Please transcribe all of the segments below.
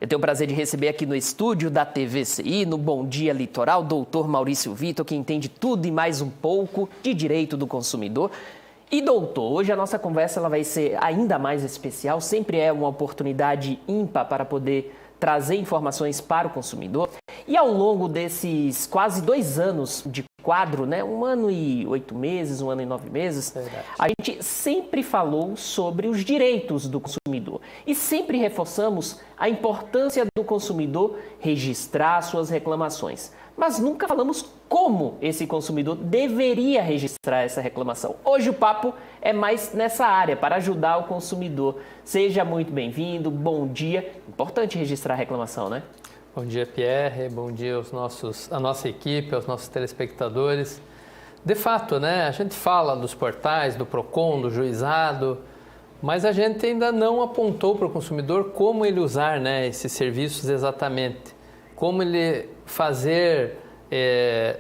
Eu tenho o prazer de receber aqui no estúdio da TVCI, no Bom Dia Litoral, o doutor Maurício Vitor, que entende tudo e mais um pouco de direito do consumidor. E doutor, hoje a nossa conversa ela vai ser ainda mais especial, sempre é uma oportunidade ímpar para poder trazer informações para o consumidor. E ao longo desses quase 2 anos de quadro, né, 1 ano e 8 meses, 1 ano e 9 meses, a gente sempre falou sobre os direitos do consumidor. E sempre reforçamos a importância do consumidor registrar suas reclamações. Mas nunca falamos como esse consumidor deveria registrar essa reclamação. Hoje o papo é mais nessa área, para ajudar o consumidor. Seja muito bem-vindo, bom dia. Importante registrar a reclamação, né? Bom dia, Pierre. Bom dia à nossa equipe, aos nossos telespectadores. De fato, né, a gente fala dos portais, do PROCON, do juizado, mas a gente ainda não apontou para o consumidor como ele usar, né, esses serviços exatamente. Como ele fazer,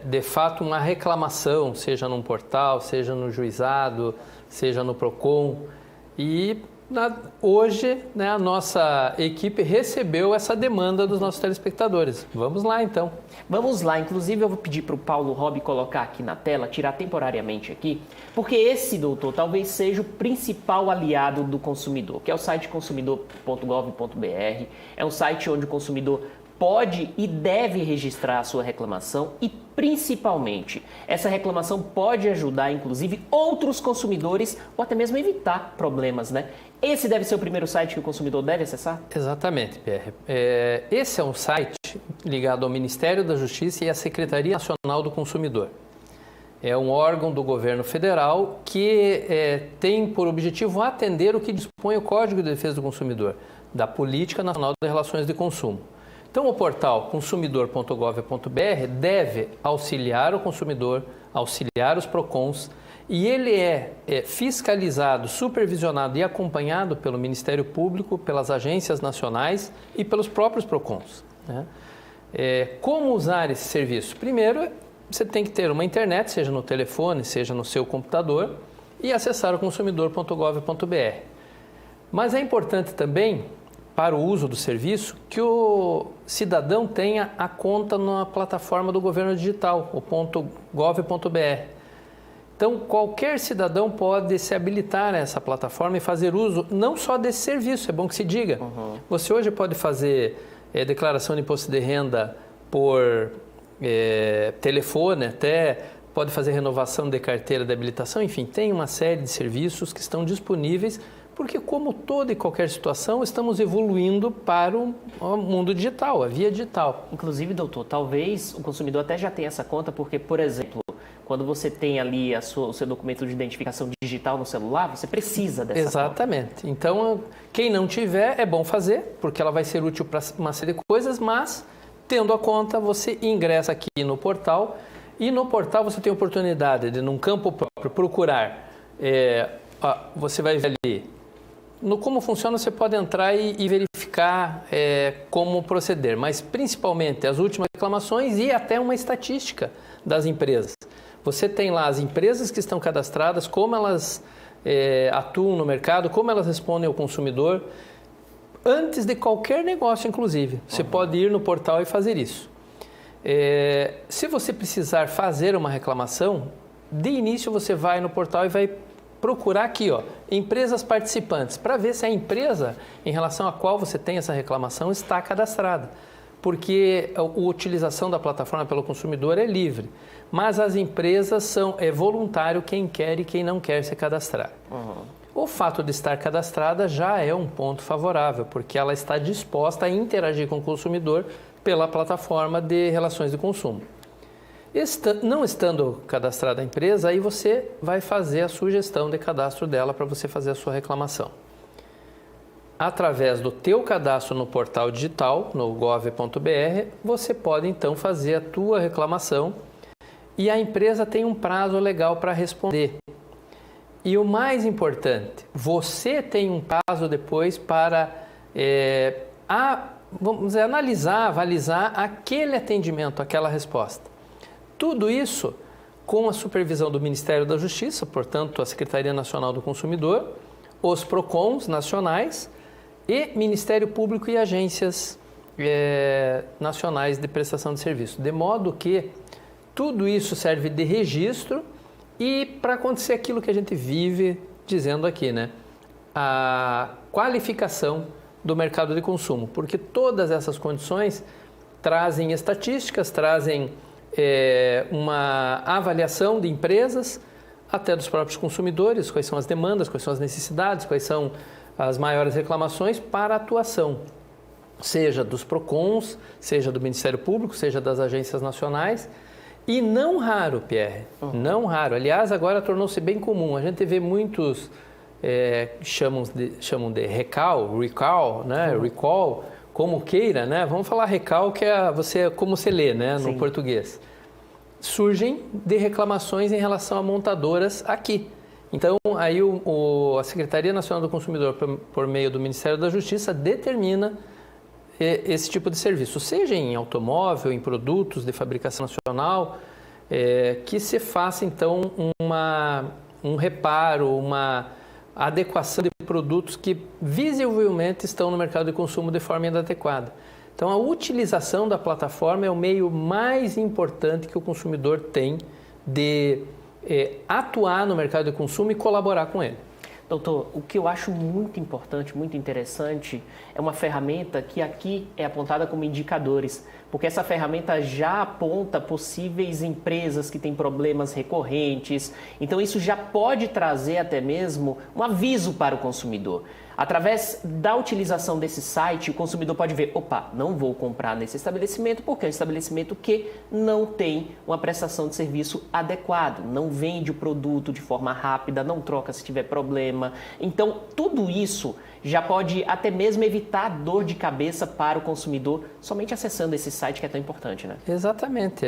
de fato, uma reclamação, seja num portal, seja no juizado, seja no PROCON. E hoje, né, a nossa equipe recebeu essa demanda dos nossos telespectadores. Vamos lá, então. Vamos lá. Inclusive, eu vou pedir para o Paulo Robi colocar aqui na tela, tirar temporariamente aqui, porque esse, doutor, talvez seja o principal aliado do consumidor, que é o site consumidor.gov.br. É um site onde o consumidor pode e deve registrar a sua reclamação e, principalmente, essa reclamação pode ajudar, inclusive, outros consumidores ou até mesmo evitar problemas, né? Esse deve ser o primeiro site que o consumidor deve acessar? Exatamente, Pierre. Esse é um site ligado ao Ministério da Justiça e à Secretaria Nacional do Consumidor. É um órgão do governo federal que tem por objetivo atender o que dispõe o Código de Defesa do Consumidor, da Política Nacional de Relações de Consumo. Então, o portal consumidor.gov.br deve auxiliar o consumidor, auxiliar os PROCONs, e ele é fiscalizado, supervisionado e acompanhado pelo Ministério Público, pelas agências nacionais e pelos próprios PROCONs, né? Como usar esse serviço? Primeiro, você tem que ter uma internet, seja no telefone, seja no seu computador, e acessar o consumidor.gov.br. Mas é importante também, para o uso do serviço, que o cidadão tenha a conta na plataforma do governo digital, o .gov.br. Então, qualquer cidadão pode se habilitar a essa plataforma e fazer uso não só desse serviço, é bom que se diga. Você hoje pode fazer declaração de imposto de renda por telefone, até pode fazer renovação de carteira de habilitação, enfim, tem uma série de serviços que estão disponíveis, porque como toda e qualquer situação, estamos evoluindo para o mundo digital, a via digital. Inclusive, doutor, talvez o consumidor até já tenha essa conta, porque, por exemplo, quando você tem ali o seu documento de identificação digital no celular, você precisa dessa Exatamente. conta. Então, quem não tiver, é bom fazer, porque ela vai ser útil para uma série de coisas, mas, tendo a conta, você ingressa aqui no portal, e no portal você tem a oportunidade de, num campo próprio, procurar, você vai ver ali, no como funciona, você pode entrar e verificar como proceder, mas principalmente as últimas reclamações e até uma estatística das empresas. Você tem lá as empresas que estão cadastradas, como elas atuam no mercado, como elas respondem ao consumidor, antes de qualquer negócio, inclusive. Você pode ir no portal e fazer isso. Se você precisar fazer uma reclamação, de início você vai no portal e vai procurar aqui, empresas participantes, para ver se a empresa em relação à qual você tem essa reclamação está cadastrada. Porque a utilização da plataforma pelo consumidor é livre, mas as empresas é voluntário quem quer e quem não quer se cadastrar. O fato de estar cadastrada já é um ponto favorável, porque ela está disposta a interagir com o consumidor pela plataforma de relações de consumo. Não estando cadastrada a empresa, aí você vai fazer a sugestão de cadastro dela para você fazer a sua reclamação. Através do teu cadastro no portal digital, no gov.br, você pode então fazer a tua reclamação e a empresa tem um prazo legal para responder. E o mais importante, você tem um prazo depois para vamos dizer, analisar, avalizar aquele atendimento, aquela resposta. Tudo isso com a supervisão do Ministério da Justiça, portanto, a Secretaria Nacional do Consumidor, os PROCONs nacionais e Ministério Público e agências nacionais de prestação de serviço. De modo que tudo isso serve de registro e para acontecer aquilo que a gente vive dizendo aqui, né? A qualificação do mercado de consumo, porque todas essas condições trazem estatísticas, trazem uma avaliação de empresas, até dos próprios consumidores, quais são as demandas, quais são as necessidades, quais são as maiores reclamações para a atuação, seja dos PROCONs, seja do Ministério Público, seja das agências nacionais. E não raro, Pierre, não raro. Aliás, agora tornou-se bem comum. A gente vê muitos, chamam de recall, né? Recall, como queira, né? Vamos falar recall, que é como você lê, né? No português. Surgem de reclamações em relação a montadoras aqui. Então, aí a Secretaria Nacional do Consumidor, por meio do Ministério da Justiça, determina esse tipo de serviço, seja em automóvel, em produtos de fabricação nacional, que se faça, então, um reparo, uma adequação de produtos que visivelmente estão no mercado de consumo de forma inadequada. Então, a utilização da plataforma é o meio mais importante que o consumidor tem de atuar no mercado de consumo e colaborar com ele. Doutor, o que eu acho muito importante, muito interessante, é uma ferramenta que aqui é apontada como indicadores, porque essa ferramenta já aponta possíveis empresas que têm problemas recorrentes, então isso já pode trazer até mesmo um aviso para o consumidor. Através da utilização desse site, o consumidor pode ver, opa, não vou comprar nesse estabelecimento porque é um estabelecimento que não tem uma prestação de serviço adequado, não vende o produto de forma rápida, não troca se tiver problema. Então, tudo isso já pode até mesmo evitar dor de cabeça para o consumidor somente acessando esse site que é tão importante, né? Exatamente.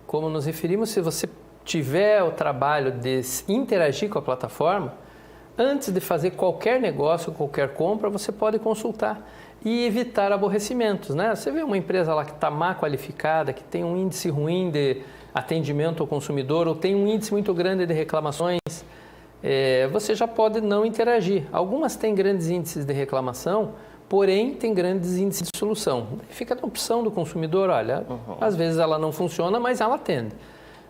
Como nos referimos, se você tiver o trabalho de interagir com a plataforma, antes de fazer qualquer negócio, qualquer compra, você pode consultar e evitar aborrecimentos, né? Você vê uma empresa lá que está má qualificada, que tem um índice ruim de atendimento ao consumidor ou tem um índice muito grande de reclamações, você já pode não interagir. Algumas têm grandes índices de reclamação, porém tem grandes índices de solução. Fica na opção do consumidor, olha, às vezes ela não funciona, mas ela atende.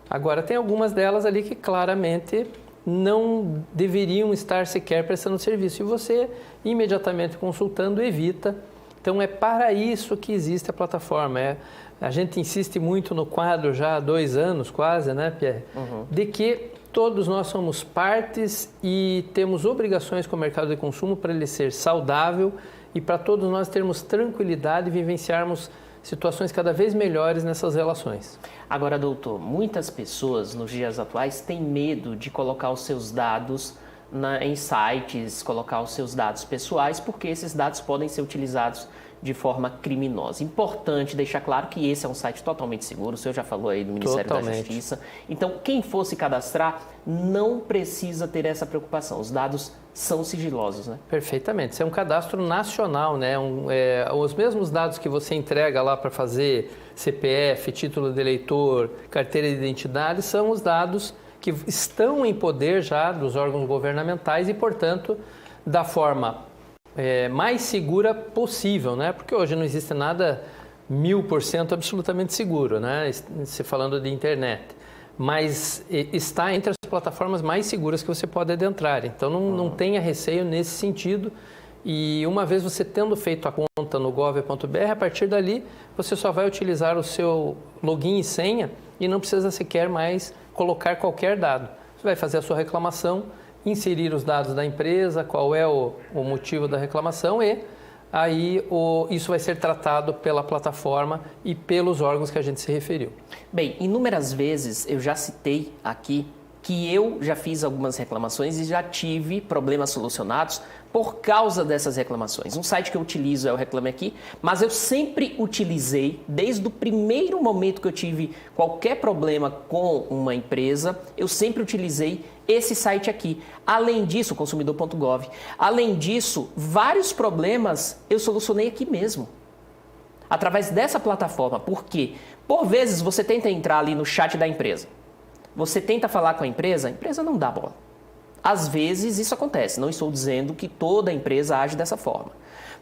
Agora, tem algumas delas ali que claramente não deveriam estar sequer prestando serviço e você, imediatamente consultando, evita. Então, é para isso que existe a plataforma. A gente insiste muito no quadro já há 2 anos quase, né, Pierre? De que todos nós somos partes e temos obrigações com o mercado de consumo para ele ser saudável e para todos nós termos tranquilidade e vivenciarmos situações cada vez melhores nessas relações. Agora, doutor, muitas pessoas nos dias atuais têm medo de colocar os seus dados em sites, colocar os seus dados pessoais, porque esses dados podem ser utilizados de forma criminosa. Importante deixar claro que esse é um site totalmente seguro, o senhor já falou aí do Ministério da Justiça. Então, quem for se cadastrar não precisa ter essa preocupação, os dados são sigilosos, né? Perfeitamente, isso é um cadastro nacional, né? Os mesmos dados que você entrega lá para fazer CPF, título de eleitor, carteira de identidade, são os dados que estão em poder já dos órgãos governamentais e, portanto, da forma mais segura possível, né? Porque hoje não existe nada 1000% absolutamente seguro, né? Se falando de internet. Mas está entre as plataformas mais seguras que você pode adentrar. Então, não tenha receio nesse sentido. E uma vez você tendo feito a conta no gov.br, a partir dali você só vai utilizar o seu login e senha e não precisa sequer mais colocar qualquer dado. Você vai fazer a sua reclamação, inserir os dados da empresa, qual é o motivo da reclamação e aí isso vai ser tratado pela plataforma e pelos órgãos que a gente se referiu. Bem, inúmeras vezes eu já citei aqui que eu já fiz algumas reclamações e já tive problemas solucionados por causa dessas reclamações. Um site que eu utilizo é o Reclame Aqui, mas eu sempre utilizei, desde o primeiro momento que eu tive qualquer problema com uma empresa, eu sempre utilizei esse site aqui. Além disso, consumidor.gov. Além disso, vários problemas eu solucionei aqui mesmo, através dessa plataforma. Por quê? Por vezes você tenta entrar ali no chat da empresa. Você tenta falar com a empresa não dá bola. Às vezes isso acontece, não estou dizendo que toda empresa age dessa forma.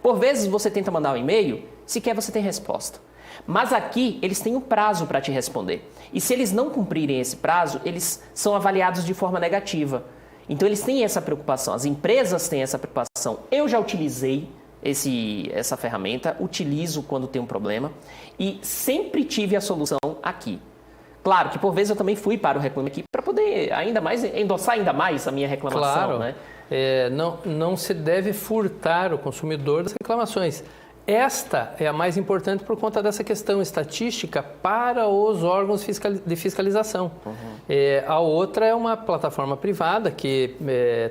Por vezes você tenta mandar um e-mail, sequer você tem resposta. Mas aqui eles têm um prazo para te responder. E se eles não cumprirem esse prazo, eles são avaliados de forma negativa. Então eles têm essa preocupação, as empresas têm essa preocupação. Eu já utilizei essa ferramenta, utilizo quando tem um problema e sempre tive a solução aqui. Claro que por vezes eu também fui para o Reclame Aqui para poder endossar ainda mais a minha reclamação. Claro, né? Não se deve furtar o consumidor das reclamações. Esta é a mais importante por conta dessa questão estatística para os órgãos de fiscalização. A outra é uma plataforma privada que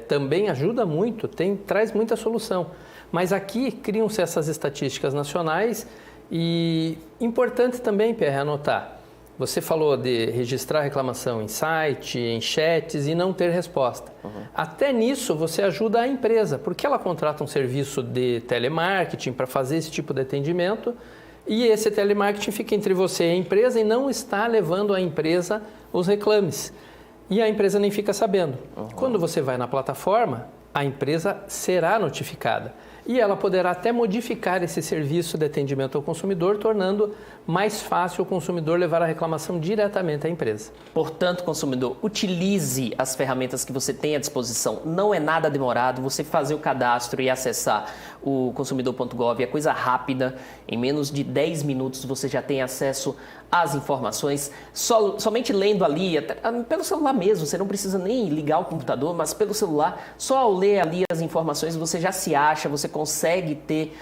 também ajuda muito, traz muita solução. Mas aqui criam-se essas estatísticas nacionais e importante também, Pierre, anotar. Você falou de registrar reclamação em site, em chats e não ter resposta. Até nisso você ajuda a empresa, porque ela contrata um serviço de telemarketing para fazer esse tipo de atendimento e esse telemarketing fica entre você e a empresa e não está levando à empresa os reclames. E a empresa nem fica sabendo. Quando você vai na plataforma, a empresa será notificada. E ela poderá até modificar esse serviço de atendimento ao consumidor, tornando mais fácil o consumidor levar a reclamação diretamente à empresa. Portanto, consumidor, utilize as ferramentas que você tem à disposição. Não é nada demorado, você fazer o cadastro e acessar o consumidor.gov é coisa rápida. Em menos de 10 minutos você já tem acesso às informações, somente lendo ali, até, pelo celular mesmo, você não precisa nem ligar o computador, mas pelo celular, só ao ler ali as informações você já se acha, você consegue ter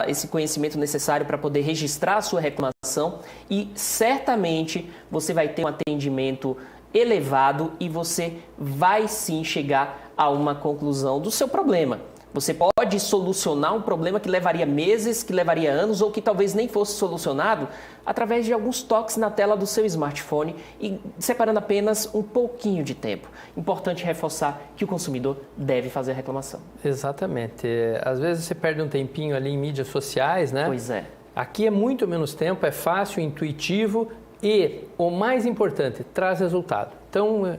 esse conhecimento necessário para poder registrar a sua reclamação e certamente você vai ter um atendimento elevado e você vai sim chegar a uma conclusão do seu problema. Você pode solucionar um problema que levaria meses, que levaria anos ou que talvez nem fosse solucionado através de alguns toques na tela do seu smartphone e separando apenas um pouquinho de tempo. Importante reforçar que o consumidor deve fazer a reclamação. Exatamente. Às vezes você perde um tempinho ali em mídias sociais, né? Pois é. Aqui é muito menos tempo, é fácil, intuitivo e, o mais importante, traz resultado. Então,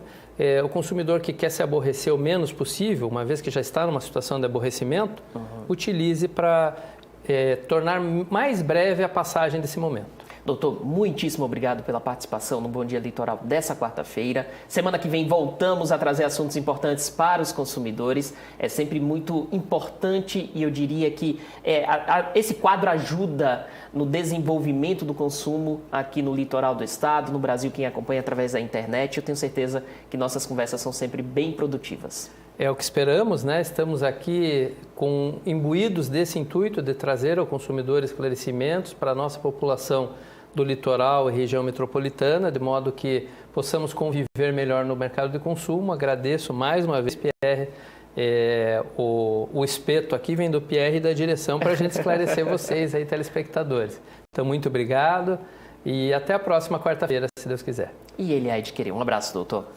o consumidor que quer se aborrecer o menos possível, uma vez que já está numa situação de aborrecimento, utilize para tornar mais breve a passagem desse momento. Doutor, muitíssimo obrigado pela participação no Bom Dia Litoral dessa quarta-feira. Semana que vem voltamos a trazer assuntos importantes para os consumidores. É sempre muito importante e eu diria que esse quadro ajuda no desenvolvimento do consumo aqui no litoral do estado, no Brasil, quem acompanha através da internet. Eu tenho certeza que nossas conversas são sempre bem produtivas. É o que esperamos, né? Estamos aqui imbuídos desse intuito de trazer ao consumidor esclarecimentos para a nossa população do litoral e região metropolitana, de modo que possamos conviver melhor no mercado de consumo. Agradeço mais uma vez, Pierre. O espeto aqui vem do Pierre e da direção para a gente esclarecer vocês aí, telespectadores. Então, muito obrigado e até a próxima quarta-feira, se Deus quiser. E ele há de querer. Um abraço, doutor.